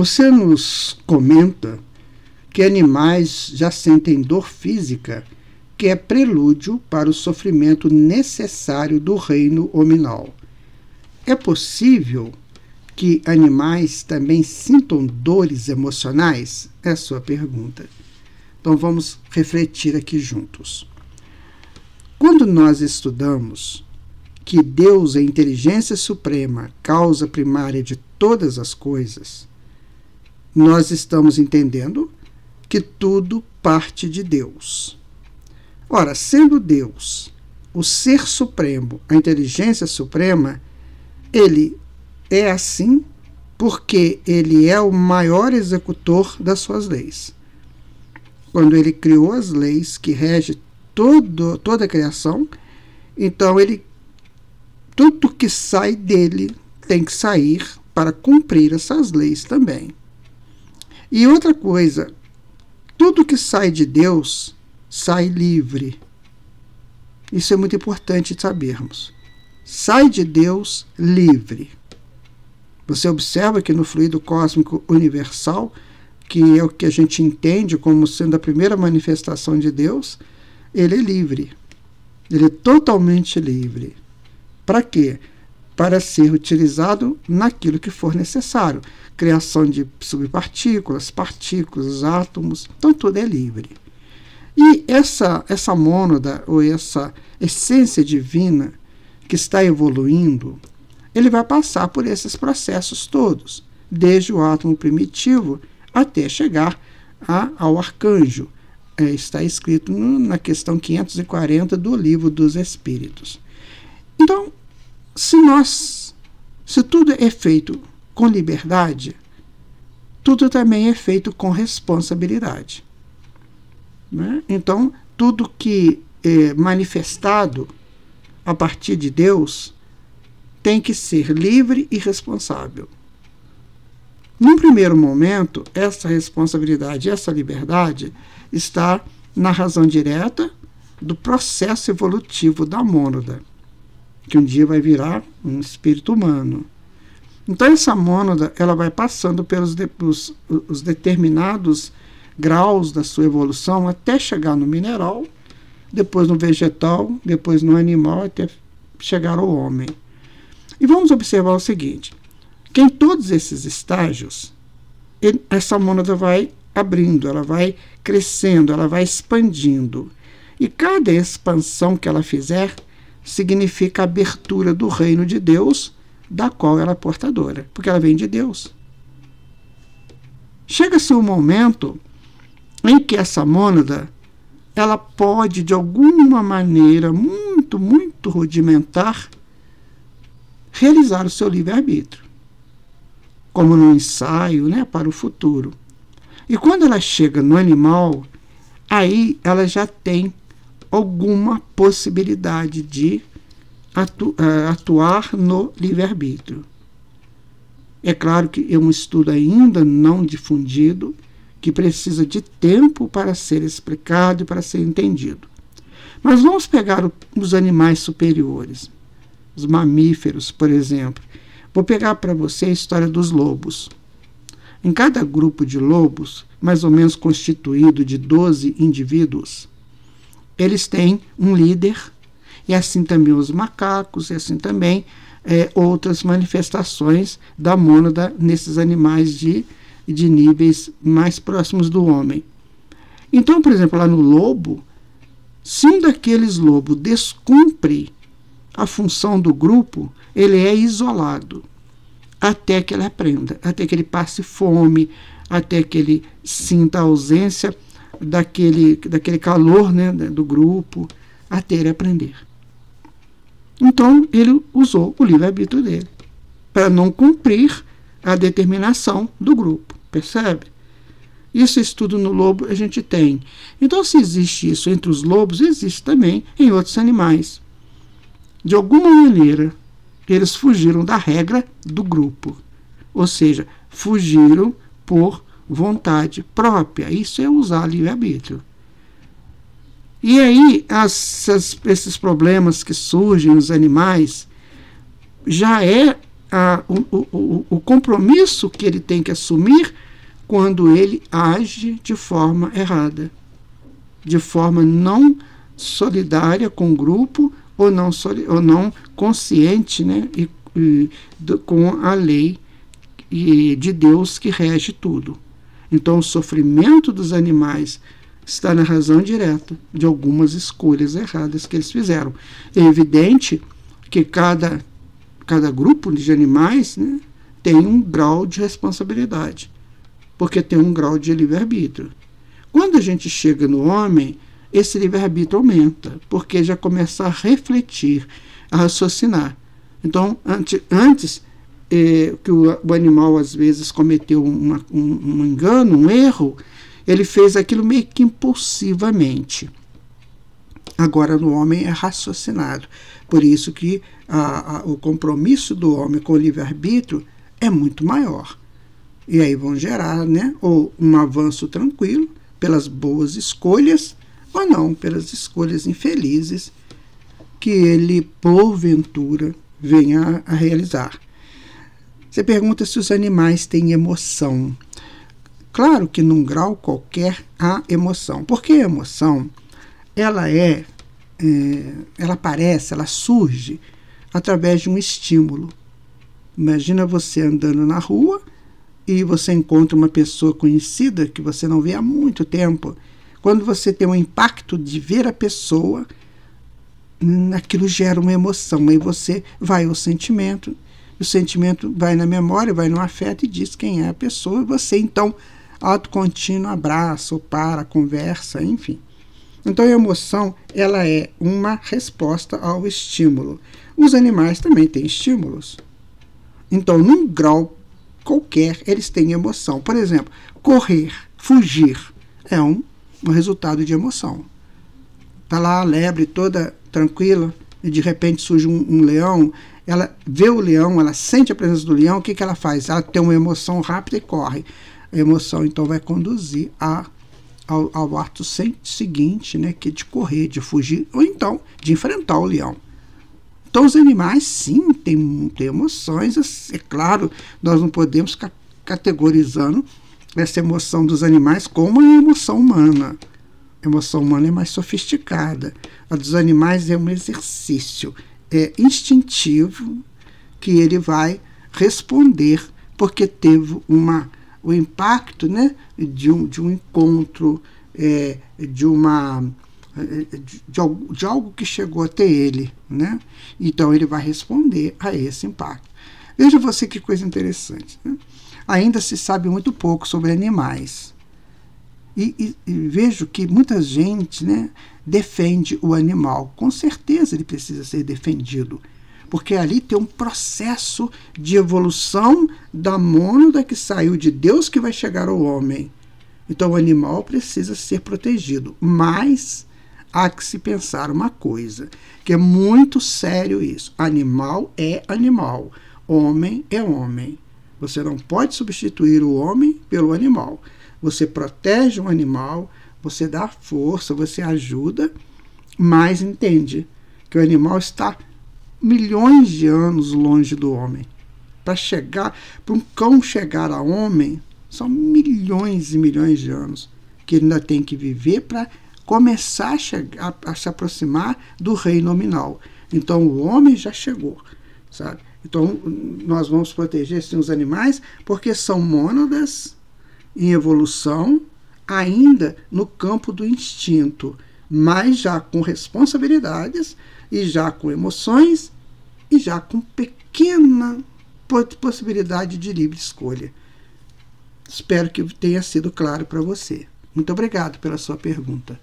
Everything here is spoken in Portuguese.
Você nos comenta que animais já sentem dor física, que é prelúdio para o sofrimento necessário do reino hominal. É possível que animais também sintam dores emocionais? É a sua pergunta. Então vamos refletir aqui juntos. Quando nós estudamos que Deus é a inteligência suprema, causa primária de todas as coisas, nós estamos entendendo que tudo parte de Deus. Ora, sendo Deus o ser supremo, a inteligência suprema, ele é assim porque ele é o maior executor das suas leis. Quando ele criou as leis que regem toda a criação, então tudo que sai dele tem que sair para cumprir essas leis também. E outra coisa, tudo que sai de Deus sai livre. Isso é muito importante sabermos. Sai de Deus livre. Você observa que no fluido cósmico universal, que é o que a gente entende como sendo a primeira manifestação de Deus, ele é livre. Ele é totalmente livre. Para quê? Para ser utilizado naquilo que for necessário. Criação de subpartículas, partículas, átomos, então tudo é livre. E essa mônada, ou essa essência divina que está evoluindo, ele vai passar por esses processos todos, desde o átomo primitivo até chegar ao arcanjo. Está escrito na questão 540 do Livro dos Espíritos. Então, se tudo é feito com liberdade, tudo também é feito com responsabilidade. Né? Então, tudo que é manifestado a partir de Deus tem que ser livre e responsável. Num primeiro momento, essa responsabilidade, essa liberdade está na razão direta do processo evolutivo da mônada, que um dia vai virar um espírito humano. Então essa mônada ela vai passando pelos os determinados graus da sua evolução até chegar no mineral, depois no vegetal, depois no animal, até chegar ao homem. E vamos observar o seguinte, que em todos esses estágios, essa mônada vai abrindo, ela vai crescendo, ela vai expandindo. E cada expansão que ela fizer significa a abertura do reino de Deus, da qual ela é portadora, porque ela vem de Deus. Chega-se um momento em que essa mônada ela pode, de alguma maneira muito, muito rudimentar, realizar o seu livre-arbítrio, como num ensaio, né, para o futuro. E quando ela chega no animal, aí ela já tem alguma possibilidade de atuar no livre-arbítrio. É claro que é um estudo ainda não difundido, que precisa de tempo para ser explicado e para ser entendido. Mas vamos pegar os animais superiores, os mamíferos, por exemplo. Vou pegar para você a história dos lobos. Em cada grupo de lobos, mais ou menos constituído de 12 indivíduos, eles têm um líder, e assim também os macacos, e assim também outras manifestações da mônada nesses animais de níveis mais próximos do homem. Então, por exemplo, lá no lobo, se um daqueles lobos descumpre a função do grupo, ele é isolado até que ele aprenda, até que ele passe fome, até que ele sinta a ausência daquele calor, né, do grupo, até ele aprender. Então, ele usou o livre-arbítrio dele para não cumprir a determinação do grupo, percebe? Isso estudo no lobo a gente tem. Então, se existe isso entre os lobos, existe também em outros animais. De alguma maneira, eles fugiram da regra do grupo, ou seja, fugiram por vontade própria. Isso é usar livre-arbítrio. E aí, esses problemas que surgem nos animais já é o compromisso que ele tem que assumir quando ele age de forma errada, de forma não solidária com o grupo ou não consciente, né, com a lei de Deus que rege tudo. Então, o sofrimento dos animais está na razão direta de algumas escolhas erradas que eles fizeram. É evidente que cada grupo de animais, né, tem um grau de responsabilidade, porque tem um grau de livre-arbítrio. Quando a gente chega no homem, esse livre-arbítrio aumenta, porque já começa a refletir, a raciocinar. Então, antes que o animal às vezes cometeu um engano, um erro, ele fez aquilo meio que impulsivamente. Agora, no homem é raciocinado. Por isso que o compromisso do homem com o livre-arbítrio é muito maior. E aí vão gerar, né, ou um avanço tranquilo pelas boas escolhas, ou não, pelas escolhas infelizes que ele, porventura, venha a realizar. Você pergunta se os animais têm emoção. Claro que num grau qualquer há emoção. Porque a emoção, ela aparece, ela surge através de um estímulo. Imagina você andando na rua e você encontra uma pessoa conhecida que você não vê há muito tempo. Quando você tem um impacto de ver a pessoa, aquilo gera uma emoção. Aí você vai ao sentimento, o sentimento vai na memória, vai no afeto e diz quem é a pessoa, e você então autocontínuo abraça, ou para, conversa, enfim. Então a emoção, ela é uma resposta ao estímulo. Os animais também têm estímulos. Então, num grau qualquer, eles têm emoção. Por exemplo, correr, fugir, é um resultado de emoção. Está lá a lebre toda tranquila, e de repente surge um leão, ela vê o leão, ela sente a presença do leão, o que ela faz? Ela tem uma emoção rápida e corre. A emoção, então, vai conduzir ao ato seguinte, né, que é de correr, de fugir, ou então de enfrentar o leão. Então, os animais, sim, têm emoções. É claro, nós não podemos ficar categorizando essa emoção dos animais como a emoção humana. A emoção humana é mais sofisticada. A dos animais é um exercício instintivo que ele vai responder porque teve o impacto, né, de um encontro, de algo que chegou até ele, né? Então ele vai responder a esse impacto. Veja você que coisa interessante, né? Ainda se sabe muito pouco sobre animais. E vejo que muita gente, né, defende o animal. Com certeza ele precisa ser defendido, porque ali tem um processo de evolução da mônada que saiu de Deus que vai chegar ao homem. Então o animal precisa ser protegido. Mas há que se pensar uma coisa, que é muito sério isso. Animal é animal, homem é homem. Você não pode substituir o homem pelo animal. Você protege um animal, você dá força, você ajuda, mas entende que o animal está milhões de anos longe do homem. Para um cão chegar a homem, são milhões e milhões de anos que ele ainda tem que viver para começar a se aproximar do reino nominal. Então o homem já chegou, sabe? Então nós vamos proteger sim, os animais porque são mônadas em evolução, ainda no campo do instinto, mas já com responsabilidades e já com emoções e já com pequena possibilidade de livre escolha. Espero que tenha sido claro para você. Muito obrigado pela sua pergunta.